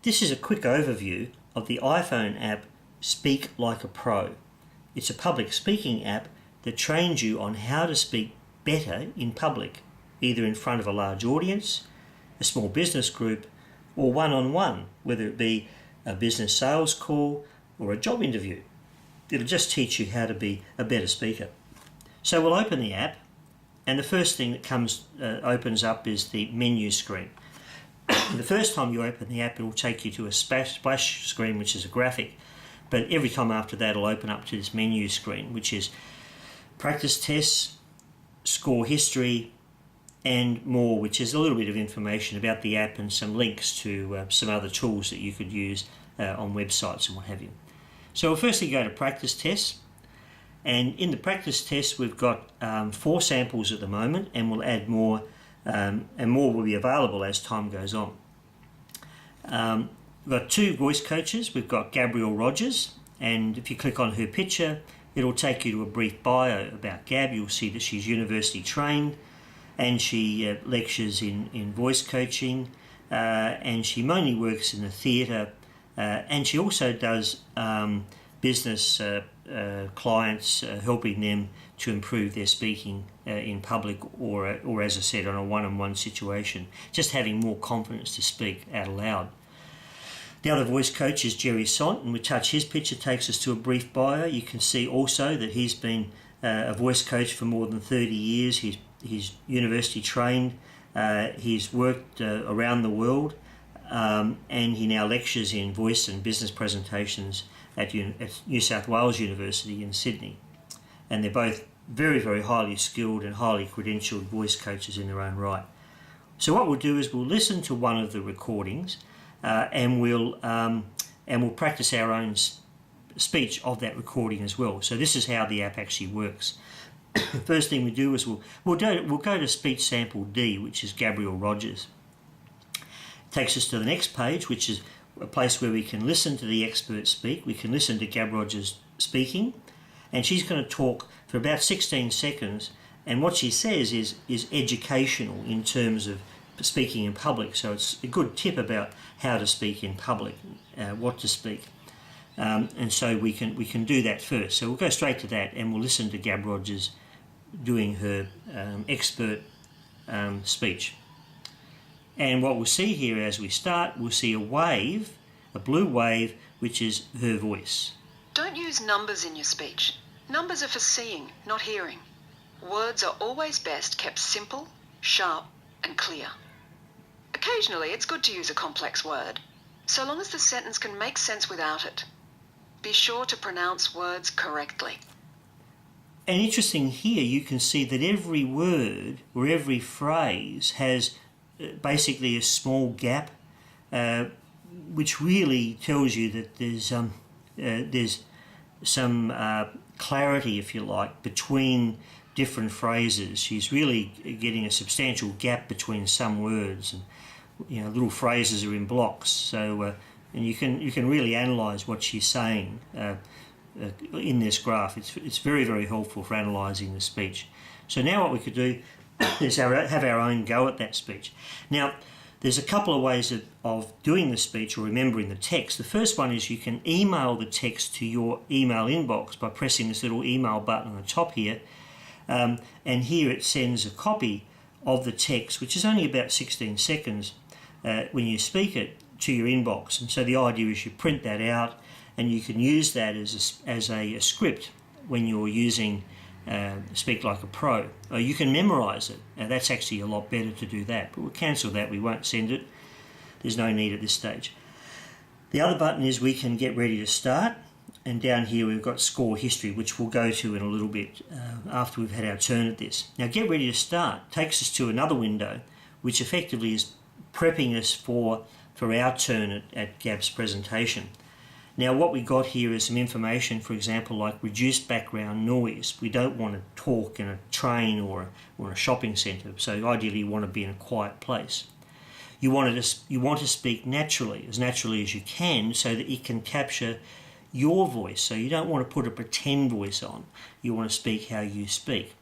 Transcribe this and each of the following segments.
This is a quick overview of the iPhone app Speaklikeapro. It's a public speaking app that trains you on how to speak better in public, either in front of a large audience, a small business group, or one-on-one, whether it be a business sales call or a job interview. It'll just teach you how to be a better speaker. So we'll open the app, and the first thing that opens up is the menu screen. The first time you open the app, it will take you to a splash screen, which is a graphic, but every time after that it'll open up to this menu screen, which is practice tests, score history, and more, which is a little bit of information about the app and some links to some other tools that you could use on websites and what have you. So we'll firstly go to practice tests, and in the practice tests we've got 4 samples at the moment, and we'll add more, and more will be available as time goes on. We've got 2 voice coaches. We've got Gabrielle Rogers, and if you click on her picture, it'll take you to a brief bio about Gab. You'll see that she's university trained, and she lectures in voice coaching, and she mainly works in the theatre, and she also does business clients, helping them to improve their speaking in public, or as I said, on a one-on-one situation, just having more confidence to speak out loud. The other voice coach is Jerry Sant, and we touch his picture, takes us to a brief bio. You can see also that he's been a voice coach for more than 30 years. He's university trained. He's worked around the world, and he now lectures in voice and business presentations at New South Wales University in Sydney. And they're both very, very highly skilled and highly credentialed voice coaches in their own right. So what we'll do is we'll listen to one of the recordings, and we'll practice our own speech of that recording as well. So this is how the app actually works. First thing we do is we'll go to speech sample D, which is Gabrielle Rogers. It takes us to the next page, which is a place where we can listen to the expert speak. We can listen to Gab Rogers speaking, and she's going to talk for about 16 seconds, and what she says is educational in terms of speaking in public. So it's a good tip about how to speak in public, what to speak. And so we can do that first. So we'll go straight to that, and we'll listen to Gab Rogers doing her expert speech. And what we'll see here as we start, we'll see a wave, a blue wave, which is her voice. Don't use numbers in your speech. Numbers are for seeing, not hearing. Words are always best kept simple, sharp, and clear. Occasionally, it's good to use a complex word, so long as the sentence can make sense without it. Be sure to pronounce words correctly. And interesting here, you can see that every word or every phrase has basically a small gap, which really tells you that there's some clarity, if you like, between different phrases. She's really getting a substantial gap between some words, and little phrases are in blocks. So and you can really analyse what she's saying in this graph. It's very, very helpful for analysing the speech. So now what we could do is have our own go at that speech. Now, there's a couple of ways of doing the speech or remembering the text. The first one is you can email the text to your email inbox by pressing this little email button on the top here, and here it sends a copy of the text, which is only about 16 seconds when you speak it, to your inbox. And so the idea is you print that out, and you can use that as a script when you're using Speaklikeapro. Or you can memorise it. Now that's actually a lot better to do that, but we'll cancel that. We won't send it. There's no need at this stage. The other button is we can get ready to start, and down here we've got score history, which we'll go to in a little bit after we've had our turn at this. Now get ready to start takes us to another window, which effectively is prepping us for our turn at Gab's presentation. Now what we got here is some information, for example, like reduced background noise. We don't want to talk in a train or a shopping centre, so ideally you want to be in a quiet place. You want to speak naturally as you can, so that it can capture your voice. So you don't want to put a pretend voice on. You want to speak how you speak.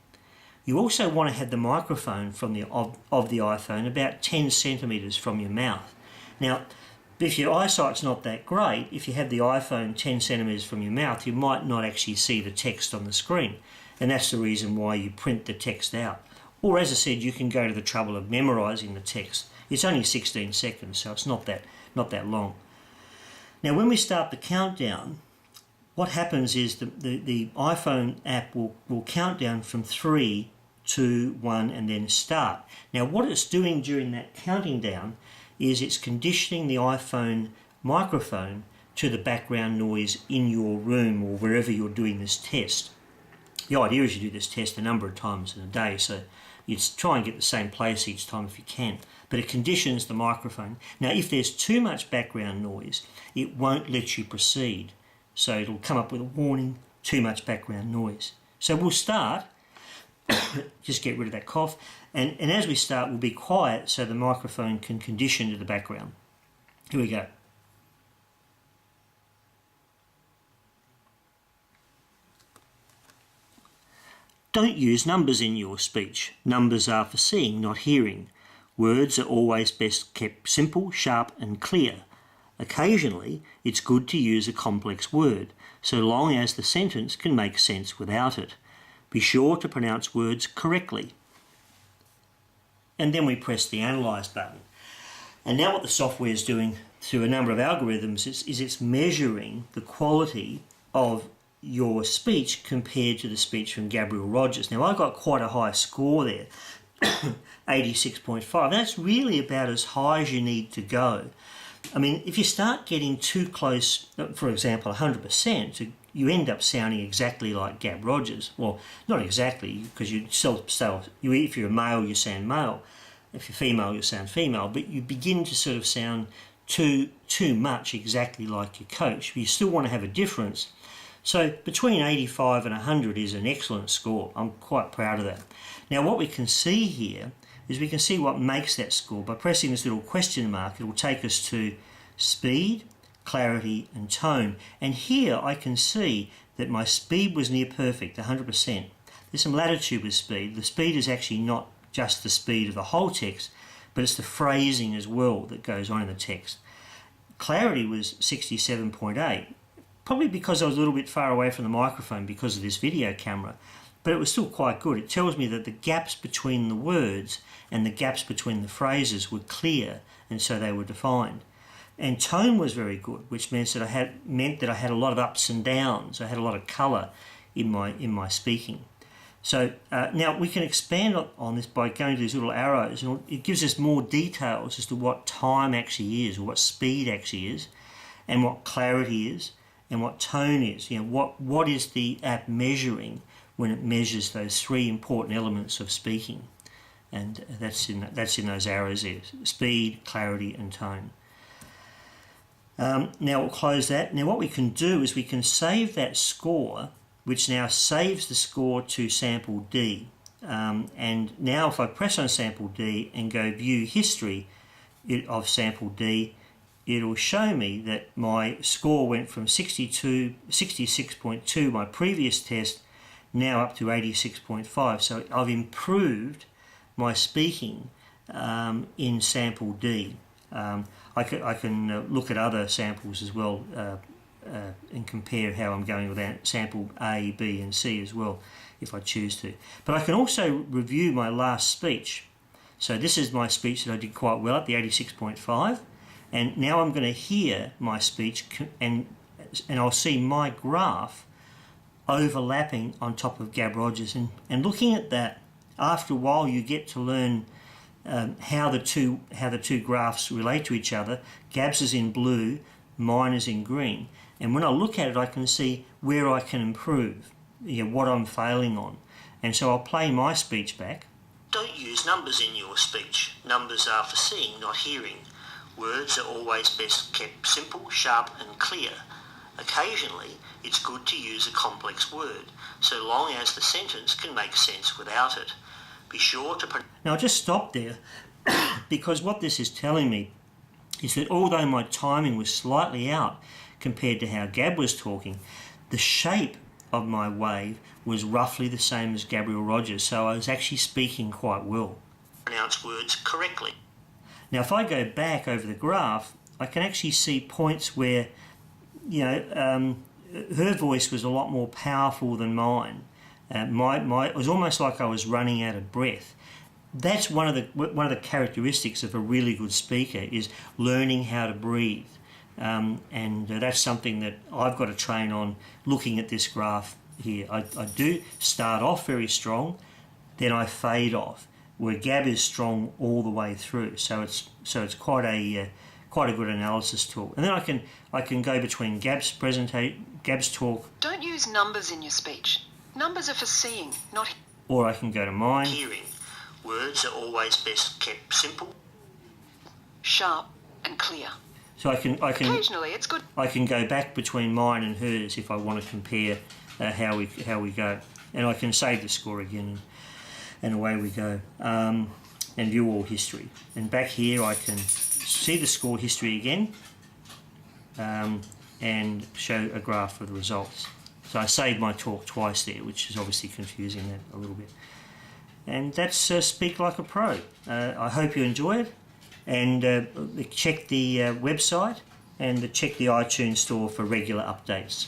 You also want to have the microphone of the iPhone about 10 centimetres from your mouth. Now, But if your eyesight's not that great, if you have the iPhone 10 centimetres from your mouth, you might not actually see the text on the screen. And that's the reason why you print the text out. Or as I said, you can go to the trouble of memorising the text. It's only 16 seconds, so it's not that long. Now when we start the countdown, what happens is the iPhone app will count down from 3, 2, 1 and then start. Now what it's doing during that counting down is it's conditioning the iPhone microphone to the background noise in your room or wherever you're doing this test. The idea is you do this test a number of times in a day, so you try and get the same place each time if you can. But it conditions the microphone. Now if there's too much background noise, it won't let you proceed. So it'll come up with a warning, too much background noise. So we'll start, just get rid of that cough, and as we start we'll be quiet so the microphone can condition to the background. Here we go. Don't use numbers in your speech. Numbers are for seeing, not hearing. Words are always best kept simple, sharp and clear. Occasionally, it's good to use a complex word, so long as the sentence can make sense without it. Be sure to pronounce words correctly. And then we press the Analyze button. And now what the software is doing through a number of algorithms is it's measuring the quality of your speech compared to the speech from Gabriel Rogers. Now I got quite a high score there, 86.5. That's really about as high as you need to go. I mean, if you start getting too close, for example, 100%, you end up sounding exactly like Gab Rogers. Well, not exactly, because if you're a male, you sound male. If you're female, you sound female. But you begin to sort of sound too much exactly like your coach. But you still want to have a difference. So between 85 and 100 is an excellent score. I'm quite proud of that. Now what we can see here is we can see what makes that score. By pressing this little question mark, it will take us to speed, clarity and tone. And here I can see that my speed was near perfect, 100%. There's some latitude with speed. The speed is actually not just the speed of the whole text, but it's the phrasing as well that goes on in the text. Clarity was 67.8. Probably because I was a little bit far away from the microphone because of this video camera, but it was still quite good. It tells me that the gaps between the words and the gaps between the phrases were clear, and so they were defined. And tone was very good, which meant that I had a lot of ups and downs. I had a lot of colour in my speaking. So now we can expand on this by going to these little arrows, and it gives us more details as to what time actually is, or what speed actually is, and what clarity is, and what tone is. You know, what is the app measuring when it measures those three important elements of speaking, and that's in those arrows there: speed, clarity, and tone. Now we'll close that. Now what we can do is we can save that score, which now saves the score to sample D. And now if I press on sample D and go view history of sample D, it'll show me that my score went from 66.2, my previous test, now up to 86.5. So I've improved my speaking in sample D. I can look at other samples as well and compare how I'm going with sample A, B and C as well if I choose to. But I can also review my last speech. So this is my speech that I did quite well at the 86.5. And now I'm going to hear my speech and I'll see my graph overlapping on top of Gab Rogers. And looking at that, after a while you get to learn how the two graphs relate to each other. Gab's is in blue, mine is in green. And when I look at it, I can see where I can improve, what I'm failing on. And so I'll play my speech back. Don't use numbers in your speech. Numbers are for seeing, not hearing. Words are always best kept simple, sharp and clear. Occasionally, it's good to use a complex word, so long as the sentence can make sense without it. Be sure to... Now I'll just stop there because what this is telling me is that although my timing was slightly out compared to how Gab was talking, the shape of my wave was roughly the same as Gabriel Rogers, so I was actually speaking quite well. Pronounce words correctly. Now if I go back over the graph, I can actually see points where, her voice was a lot more powerful than mine. It was almost like I was running out of breath. That's one of the characteristics of a really good speaker, is learning how to breathe. And that's something that I've got to train on, looking at this graph here. I do start off very strong, then I fade off, where Gab is strong all the way through. So it's quite a good analysis tool. And then I can go between Gab's talk. Don't use numbers in your speech. Numbers are for seeing, not... Or I can go to mine. Hearing. Words are always best kept simple, sharp and clear. So I can occasionally it's good. I can go back between mine and hers if I want to compare how we go, and I can save the score again, and away we go, and view all history. And back here I can see the score history again, and show a graph of the results. So I saved my talk twice there, which is obviously confusing that a little bit. And that's Speak Like a Pro. I hope you enjoy it, and check the website and check the iTunes store for regular updates.